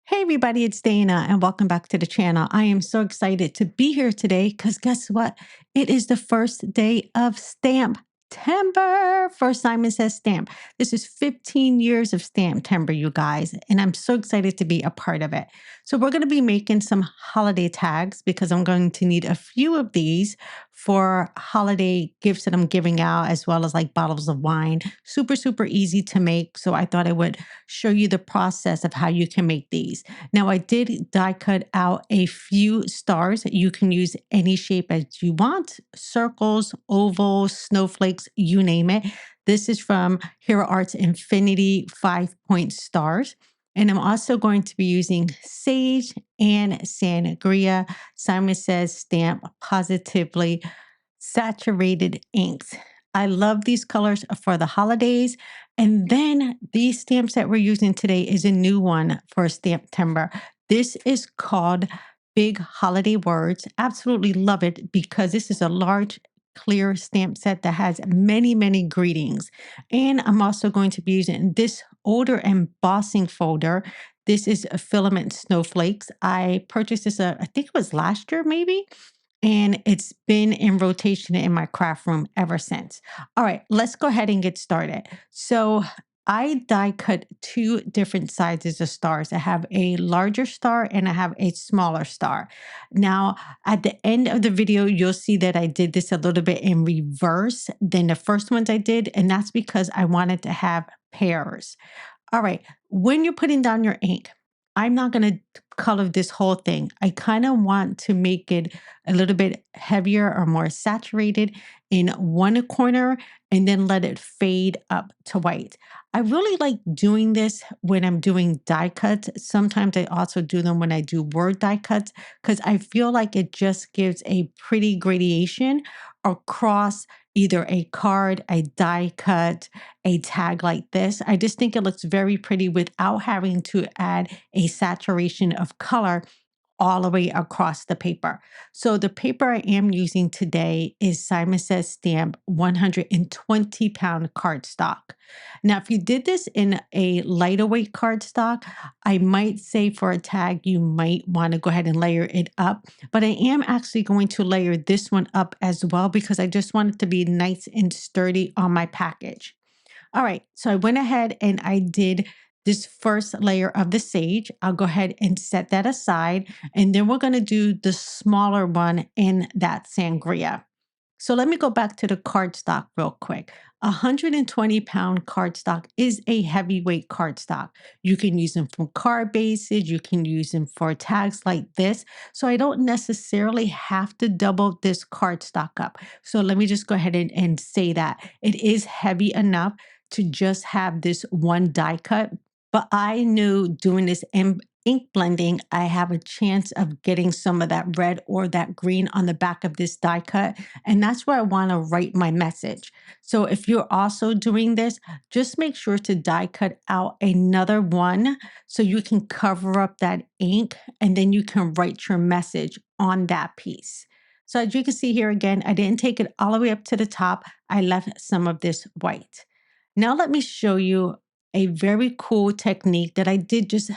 Hey everybody, it's Dana and welcome back to the channel. I am so excited to be here today because guess what? It is the first day of Stamptember for Simon Says Stamp. This is 15 years of Stamptember, you guys, and I'm so excited to be a part of it. So we're going to be making some holiday tags because I'm going to need a few of these for holiday gifts that I'm giving out, as well as like bottles of wine. Super, super easy to make. So I thought I would show you the process of how you can make these. Now, I did die cut out a few stars. You can use any shape as you want, circles, ovals, snowflakes, you name it. This is from Hero Arts Infinity 5-point stars. And I'm also going to be using Sage and Sangria. Simon Says Stamp Positively saturated inks. I love these colors for the holidays. And then these stamps that we're using today is a new one for Stamptember. This is called Big Holiday Words. Absolutely love it because this is a large clear stamp set that has many, many greetings. And I'm also going to be using this older embossing folder. This is a Filament Snowflakes. I purchased this, I think it was last year maybe, and it's been in rotation in my craft room ever since. All right, let's go ahead and get started. So I die cut two different sizes of stars. I have a larger star and I have a smaller star. Now, at the end of the video, you'll see that I did this a little bit in reverse than the first ones I did, and that's because I wanted to have pairs. All right, when you're putting down your ink, I'm not going to color this whole thing. I kind of want to make it a little bit heavier or more saturated in one corner and then let it fade up to white. I really like doing this when I'm doing die cuts. Sometimes I also do them when I do word die cuts because I feel like it just gives a pretty gradation across either a card, a die cut, a tag like this. I just think it looks very pretty without having to add a saturation of color all the way across the paper. So the paper I am using today is Simon Says Stamp 120-pound cardstock. Now, if you did this in a lighter weight cardstock, I might say for a tag, you might want to go ahead and layer it up. But I am actually going to layer this one up as well because I just want it to be nice and sturdy on my package. All right, so I went ahead and I did this first layer of the sage. I'll go ahead and set that aside. And then we're going to do the smaller one in that sangria. So let me go back to the cardstock real quick. 120-pound cardstock is a heavyweight cardstock. You can use them for card bases. You can use them for tags like this. So I don't necessarily have to double this cardstock up. So let me just go ahead and say that. It is heavy enough to just have this one die cut. But I knew doing this ink blending, I have a chance of getting some of that red or that green on the back of this die cut. And that's where I want to write my message. So if you're also doing this, just make sure to die cut out another one so you can cover up that ink and then you can write your message on that piece. So as you can see here again, I didn't take it all the way up to the top. I left some of this white. Now let me show you a very cool technique that I did just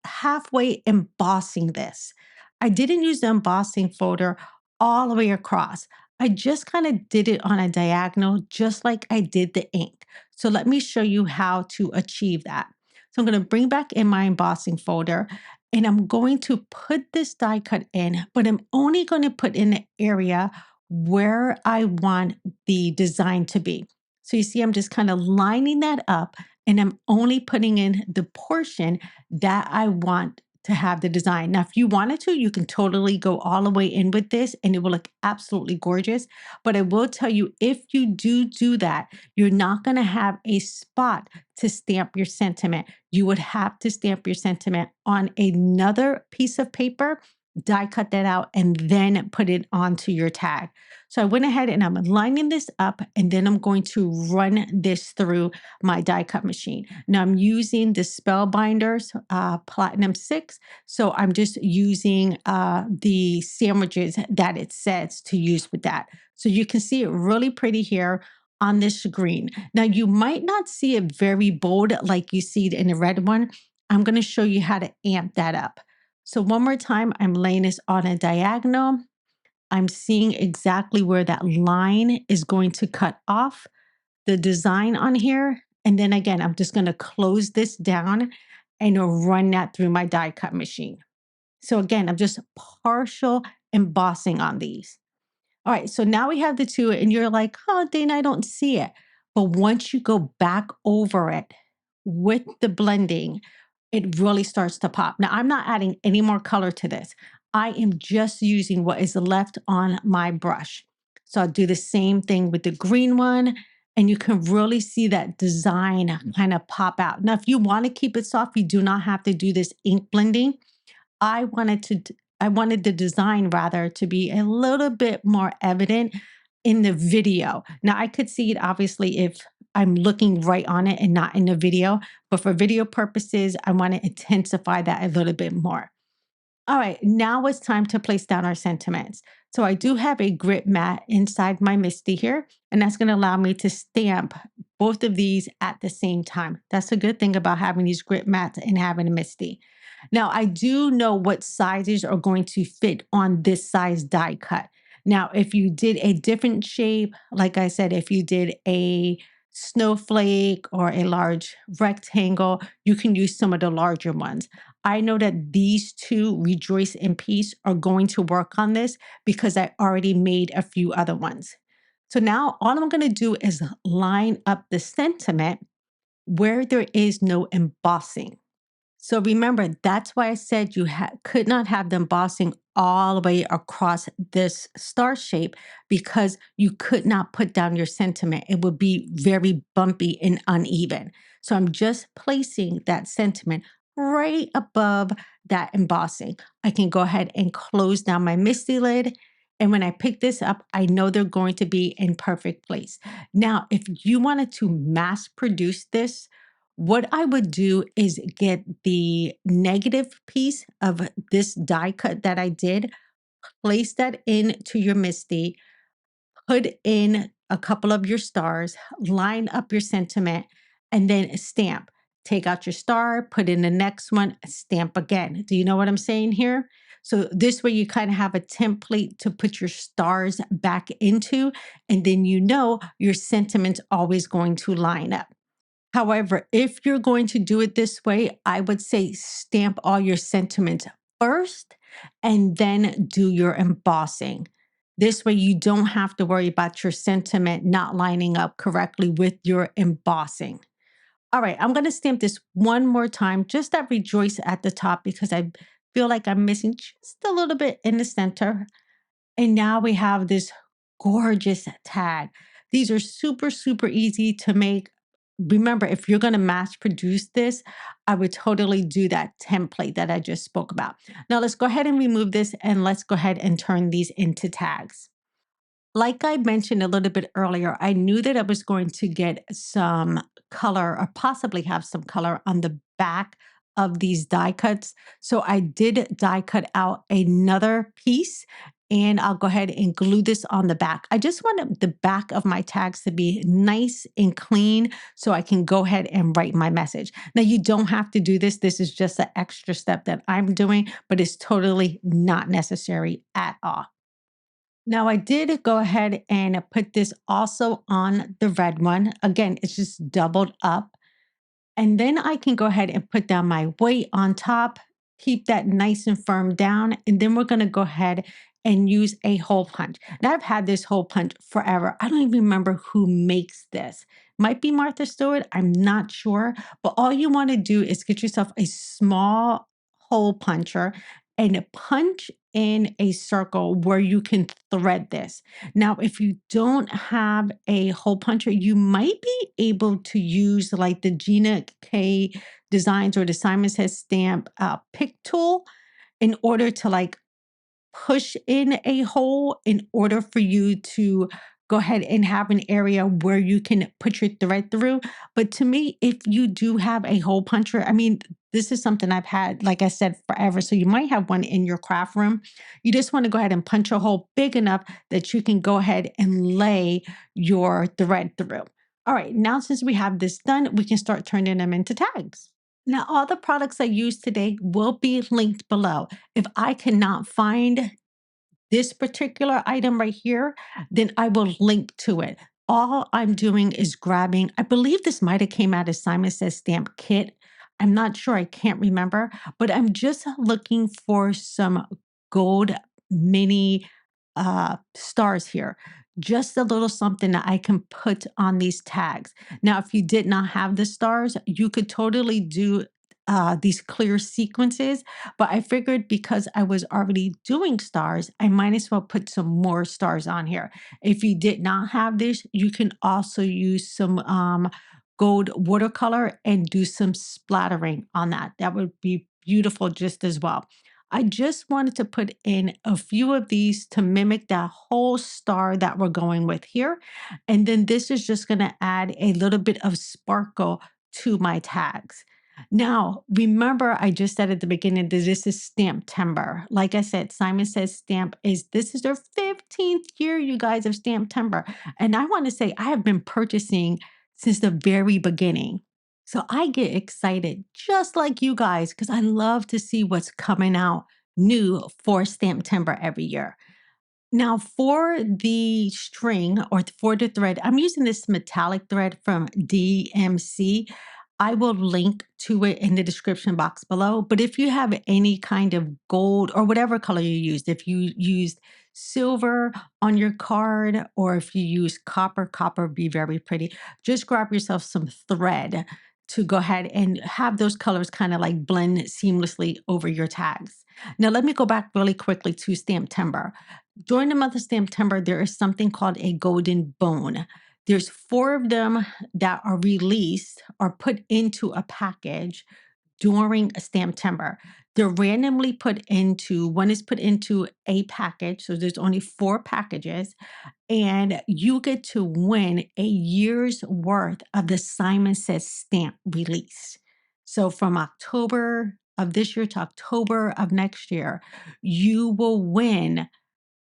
halfway embossing this. I didn't use the embossing folder all the way across. I just kind of did it on a diagonal, just like I did the ink. So let me show you how to achieve that. So I'm going to bring back in my embossing folder and I'm going to put this die cut in, but I'm only going to put in the area where I want the design to be. So you see, I'm just kind of lining that up and I'm only putting in the portion that I want to have the design. Now, if you wanted to, you can totally go all the way in with this and it will look absolutely gorgeous. But I will tell you, if you do that, you're not going to have a spot to stamp your sentiment. You would have to stamp your sentiment on another piece of paper, die cut that out, and then put it onto your tag. So I went ahead and I'm lining this up and then I'm going to run this through my die cut machine. Now I'm using the Spellbinders Platinum 6. So I'm just using the sandwiches that it says to use with that. So you can see it really pretty here on this screen. Now you might not see it very bold like you see it in the red one. I'm going to show you how to amp that up. So one more time, I'm laying this on a diagonal. I'm seeing exactly where that line is going to cut off the design on here. And then again, I'm just going to close this down and run that through my die cut machine. So again, I'm just partial embossing on these. All right, so now we have the two, and you're like, oh, Dana, I don't see it. But once you go back over it with the blending, it really starts to pop. Now, I'm not adding any more color to this. I am just using what is left on my brush. So I'll do the same thing with the green one, and you can really see that design kind of pop out. Now, if you want to keep it soft, you do not have to do this ink blending. I wanted the design rather to be a little bit more evident in the video. Now I could see it obviously if I'm looking right on it and not in the video, but for video purposes, I want to intensify that a little bit more. All right, now it's time to place down our sentiments. So I do have a grit mat inside my MISTI here, and that's going to allow me to stamp both of these at the same time. That's a good thing about having these grit mats and having a MISTI. Now, I do know what sizes are going to fit on this size die cut. Now, if you did a different shape, like I said, if you did a snowflake or a large rectangle, you can use some of the larger ones. I know that these two, Rejoice in Peace, are going to work on this because I already made a few other ones. So now all I'm going to do is line up the sentiment where there is no embossing. So remember, that's why I said you could not have the embossing all the way across this star shape because you could not put down your sentiment. It would be very bumpy and uneven. So I'm just placing that sentiment right above that embossing. I can go ahead and close down my MISTI lid. And when I pick this up, I know they're going to be in perfect place. Now, if you wanted to mass produce this, what I would do is get the negative piece of this die cut that I did, place that into your MISTI, put in a couple of your stars, line up your sentiment, and then stamp. Take out your star, put in the next one, stamp again. Do you know what I'm saying here? So this way you kind of have a template to put your stars back into, and then you know your sentiment's always going to line up. However, if you're going to do it this way, I would say stamp all your sentiments first and then do your embossing. This way, you don't have to worry about your sentiment not lining up correctly with your embossing. All right, I'm going to stamp this one more time, just that Rejoice at the top because I feel like I'm missing just a little bit in the center. And now we have this gorgeous tag. These are super, super easy to make. Remember, if you're going to mass produce this, I would totally do that template that I just spoke about. Now let's go ahead and remove this and let's go ahead and turn these into tags. Like I mentioned a little bit earlier, I knew that I was going to get some color or possibly have some color on the back of these die cuts. So I did die cut out another piece and I'll go ahead and glue this on the back. I just want the back of my tags to be nice and clean so I can go ahead and write my message. Now you don't have to do this. This is just an extra step that I'm doing, but it's totally not necessary at all. Now I did go ahead and put this also on the red one. Again, it's just doubled up. And then I can go ahead and put down my weight on top, keep that nice and firm down. And then we're going to go ahead and use a hole punch. Now I've had this hole punch forever. I don't even remember who makes this. Might be Martha Stewart. I'm not sure. But all you want to do is get yourself a small hole puncher and punch in a circle where you can thread this. Now, if you don't have a hole puncher, you might be able to use like the Gina K Designs or the Simon Says Stamp pick tool in order to like push in a hole in order for you to go ahead and have an area where you can put your thread through. But to me, if you do have a hole puncher, I mean, this is something I've had, like I said, forever. So you might have one in your craft room. You just want to go ahead and punch a hole big enough that you can go ahead and lay your thread through. All right, now since we have this done, we can start turning them into tags. Now, all the products I use today will be linked below. If I cannot find this particular item right here, then I will link to it. All I'm doing is grabbing, I believe this might have came out of Simon Says Stamp Kit. I'm not sure, I can't remember, but I'm just looking for some gold mini stars here. Just a little something that I can put on these tags. Now, if you did not have the stars, you could totally do these clear sequences, but I figured because I was already doing stars, I might as well put some more stars on here. If you did not have this, you can also use some gold watercolor and do some splattering on that. That would be beautiful just as well. I just wanted to put in a few of these to mimic that whole star that we're going with here. And then this is just going to add a little bit of sparkle to my tags. Now, remember, I just said at the beginning that this is Stamptember. Like I said, Simon Says Stamp this is their 15th year, you guys, of Stamptember. And I want to say I have been purchasing since the very beginning. So I get excited just like you guys because I love to see what's coming out new for Stamptember every year. Now, for the string or for the thread, I'm using this metallic thread from DMC. I will link to it in the description box below. But if you have any kind of gold or whatever color you used, if you used silver on your card or if you use copper, copper would be very pretty. Just grab yourself some thread to go ahead and have those colors kind of like blend seamlessly over your tags. Now, let me go back really quickly to Stamptember. During the month of September, there is something called a golden bone. There's 4 of them that are released or put into a package during a Stamptember. They're randomly put into, one is put into a package. So there's only 4 packages, and you get to win a year's worth of the Simon Says Stamp release. So from October of this year to October of next year, you will win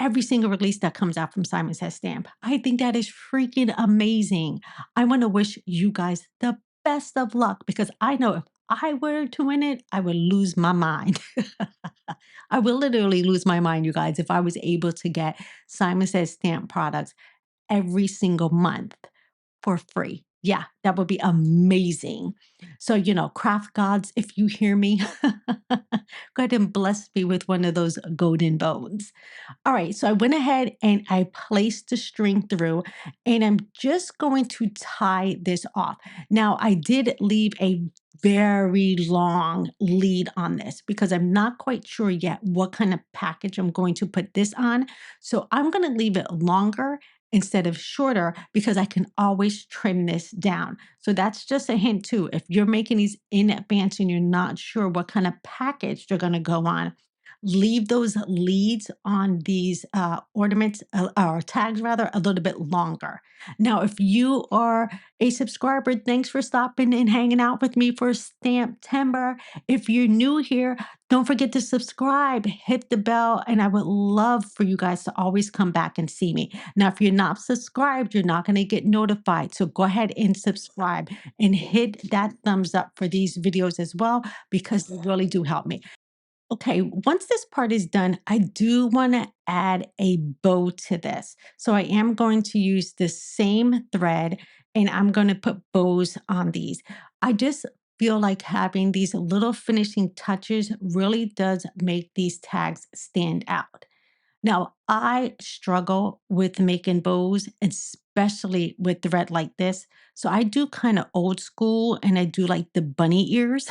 every single release that comes out from Simon Says Stamp. I think that is freaking amazing. I want to wish you guys the best of luck because I know if I were to win it, I would lose my mind. I would literally lose my mind, you guys, if I was able to get Simon Says Stamp products every single month for free. Yeah, that would be amazing. So, craft gods, if you hear me, go ahead and bless me with one of those golden bones. All right, so I went ahead and I placed the string through, and I'm just going to tie this off. Now, I did leave a very long lead on this because I'm not quite sure yet what kind of package I'm going to put this on. So I'm going to leave it longer instead of shorter because I can always trim this down. So that's just a hint too. If you're making these in advance and you're not sure what kind of package they're going to go on, leave those leads on these ornaments or tags rather a little bit longer. Now, if you are a subscriber, thanks for stopping and hanging out with me for Stamptember. If you're new here, don't forget to subscribe, hit the bell, and I would love for you guys to always come back and see me. Now, if you're not subscribed, you're not going to get notified. So go ahead and subscribe and hit that thumbs up for these videos as well because they really do help me. Okay, once this part is done, I do want to add a bow to this. So I am going to use the same thread and I'm going to put bows on these. I just feel like having these little finishing touches really does make these tags stand out. Now, I struggle with making bows, especially with thread like this. So I do kind of old school and I do like the bunny ears.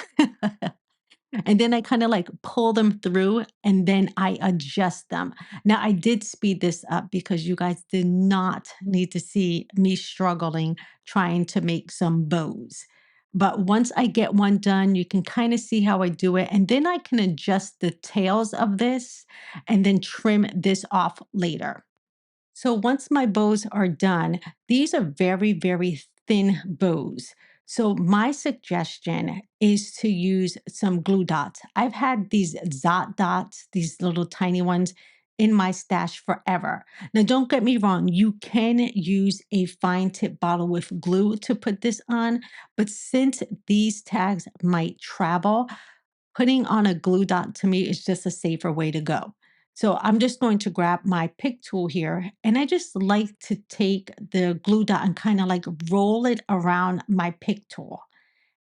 And then I kind of like pull them through and then I adjust them. Now, I did speed this up because you guys did not need to see me struggling trying to make some bows. But once I get one done, you can kind of see how I do it. And then I can adjust the tails of this and then trim this off later. So once my bows are done, these are very, very thin bows. So my suggestion is to use some glue dots. I've had these Zot dots, these little tiny ones in my stash forever. Now, don't get me wrong, you can use a fine tip bottle with glue to put this on, but since these tags might travel, putting on a glue dot to me is just a safer way to go. So I'm just going to grab my pick tool here, and I just like to take the glue dot and kind of like roll it around my pick tool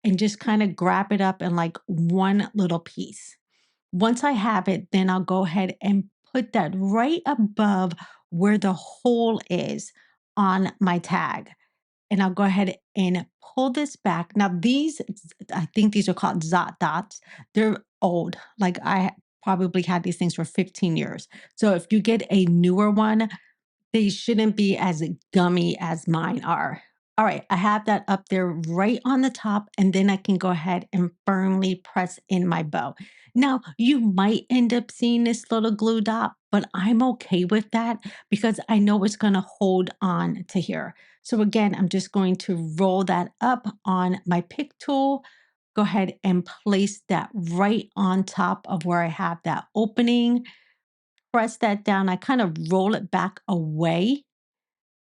and just kind of grab it up in like one little piece. Once I have it, then I'll go ahead and put that right above where the hole is on my tag. And I'll go ahead and pull this back. Now, I think these are called Zot dots. They're old. Like I probably had these things for 15 years. So if you get a newer one, they shouldn't be as gummy as mine are. All right, I have that up there right on the top, and then I can go ahead and firmly press in my bow. Now, you might end up seeing this little glue dot, but I'm okay with that because I know it's going to hold on to here. So again, I'm just going to roll that up on my pick tool, go ahead and place that right on top of where I have that opening, press that down. I kind of roll it back away,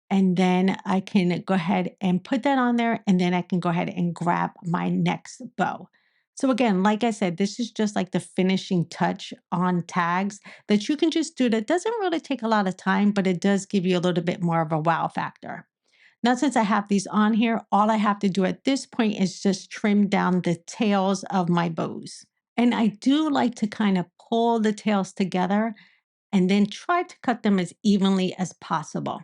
and then I can go ahead and put that on there, and then I can go ahead and grab my next bow. So again, like I said, this is just like the finishing touch on tags that you can just do. That doesn't really take a lot of time, but it does give you a little bit more of a wow factor. Now, since I have these on here, all I have to do at this point is just trim down the tails of my bows. And I do like to kind of pull the tails together and then try to cut them as evenly as possible.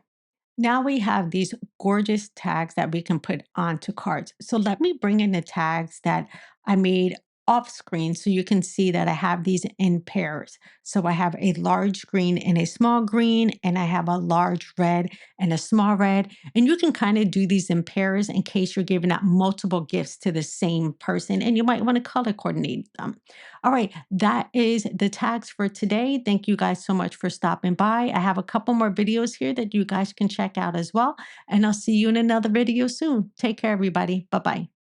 Now we have these gorgeous tags that we can put onto cards. So let me bring in the tags that I made off screen so you can see that I have these in pairs. So I have a large green and a small green, and I have a large red and a small red. And you can kind of do these in pairs in case you're giving out multiple gifts to the same person, and you might want to color coordinate them. All right, that is the tags for today. Thank you guys so much for stopping by. I have a couple more videos here that you guys can check out as well. And I'll see you in another video soon. Take care, everybody. Bye-bye.